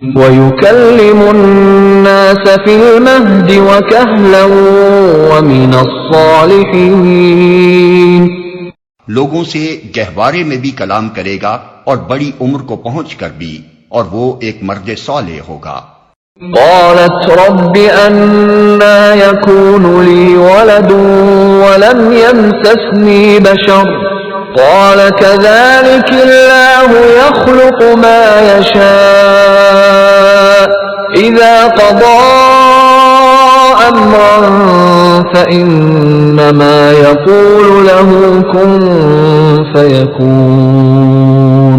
وَيُكَلِّمُ النَّاسَ فِي الْمَهْدِ وَكَهْلًا وَمِنَ الصَّالِحِينَ، لوگوں سے گہوارے میں بھی کلام کرے گا اور بڑی عمر کو پہنچ کر بھی، اور وہ ایک مرد صالح ہوگا۔ قالت رب أَنَّى يَكُونُ لِي وَلَدٌ وَلَمْ يَمْسَسْنِي بَشَرٌ قال كذلك الله يخلق ما يشاء إذا قضى أمرا فإنما يقول له كن فيكون۔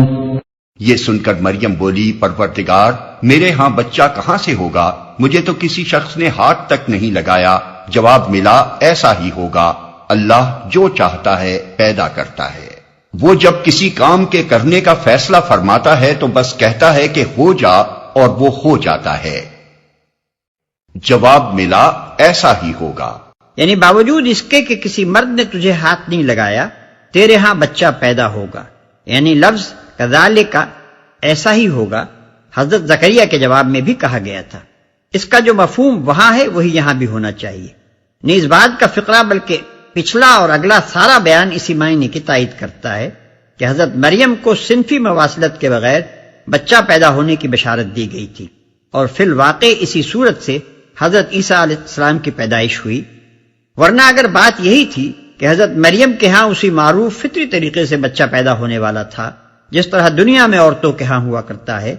یہ سن کر مریم بولی، پروردگار میرے ہاں بچہ کہاں سے ہوگا؟ مجھے تو کسی شخص نے ہاتھ تک نہیں لگایا۔ جواب ملا، ایسا ہی ہوگا، اللہ جو چاہتا ہے پیدا کرتا ہے۔ وہ جب کسی کام کے کرنے کا فیصلہ فرماتا ہے تو بس کہتا ہے کہ ہو جا، اور وہ ہو جاتا ہے۔ جواب ملا، ایسا ہی ہوگا، یعنی باوجود اس کے کہ کسی مرد نے تجھے ہاتھ نہیں لگایا، تیرے ہاں بچہ پیدا ہوگا۔ یعنی لفظ کذالک ایسا ہی ہوگا حضرت زکریا کے جواب میں بھی کہا گیا تھا۔ اس کا جو مفہوم وہاں ہے وہی یہاں بھی ہونا چاہیے۔ نیز بات کا فقرہ بلکہ پچھلا اور اگلا سارا بیان اسی معنی کی تائید کرتا ہے کہ حضرت مریم کو صنفی مواصلت کے بغیر بچہ پیدا ہونے کی بشارت دی گئی تھی، اور فی الواقع اسی صورت سے حضرت عیسیٰ علیہ السلام کی پیدائش ہوئی۔ ورنہ اگر بات یہی تھی کہ حضرت مریم کے ہاں اسی معروف فطری طریقے سے بچہ پیدا ہونے والا تھا جس طرح دنیا میں عورتوں کے ہاں ہوا کرتا ہے،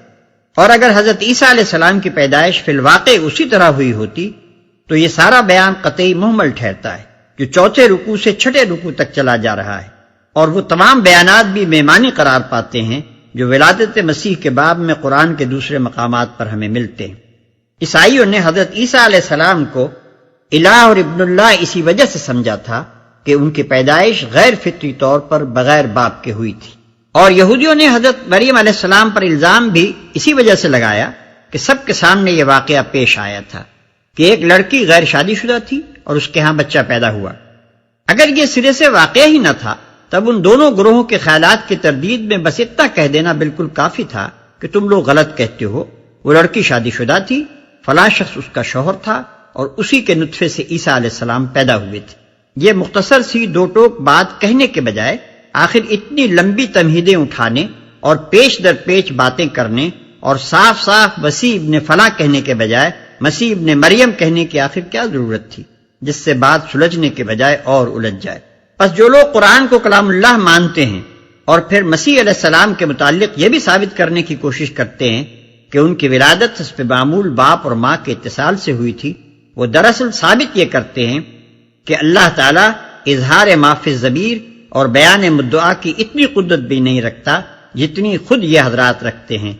اور اگر حضرت عیسیٰ علیہ السلام کی پیدائش فی الواقع اسی طرح ہوئی ہوتی تو یہ سارا بیان قطعی محمل ٹھہرتا ہے جو چوتھے رکوع سے چھٹے رکوع تک چلا جا رہا ہے، اور وہ تمام بیانات بھی میمانی قرار پاتے ہیں جو ولادت مسیح کے باب میں قرآن کے دوسرے مقامات پر ہمیں ملتے ہیں۔ عیسائیوں نے حضرت عیسیٰ علیہ السلام کو الہ اور ابن اللہ اسی وجہ سے سمجھا تھا کہ ان کی پیدائش غیر فطری طور پر بغیر باپ کے ہوئی تھی، اور یہودیوں نے حضرت مریم علیہ السلام پر الزام بھی اسی وجہ سے لگایا کہ سب کے سامنے یہ واقعہ پیش آیا تھا کہ ایک لڑکی غیر شادی شدہ تھی اور اس کے ہاں بچہ پیدا ہوا۔ اگر یہ سرے سے واقعہ ہی نہ تھا تب ان دونوں گروہوں کے خیالات کی تردید میں بس اتنا کہہ دینا بالکل کافی تھا کہ تم لوگ غلط کہتے ہو، وہ لڑکی شادی شدہ تھی، فلاں شخص اس کا شوہر تھا، اور اسی کے نطفے سے عیسیٰ علیہ السلام پیدا ہوئے تھے۔ یہ مختصر سی دو ٹوک بات کہنے کے بجائے آخر اتنی لمبی تمہیدیں اٹھانے اور پیش در پیش باتیں کرنے اور صاف صاف مسیح ابن فلاں کہنے کے بجائے مسیح ابن مریم کہنے کی آخر کیا ضرورت تھی، جس سے بات سلجھنے کے بجائے اور الجھ جائے؟ پس جو لوگ قرآن کو کلام اللہ مانتے ہیں اور پھر مسیح علیہ السلام کے متعلق یہ بھی ثابت کرنے کی کوشش کرتے ہیں کہ ان کی ولادت حسب معمول باپ اور ماں کے اتصال سے ہوئی تھی، وہ دراصل ثابت یہ کرتے ہیں کہ اللہ تعالیٰ اظہار ما فی الضمیر اور بیان مدعا کی اتنی قدرت بھی نہیں رکھتا جتنی خود یہ حضرات رکھتے ہیں۔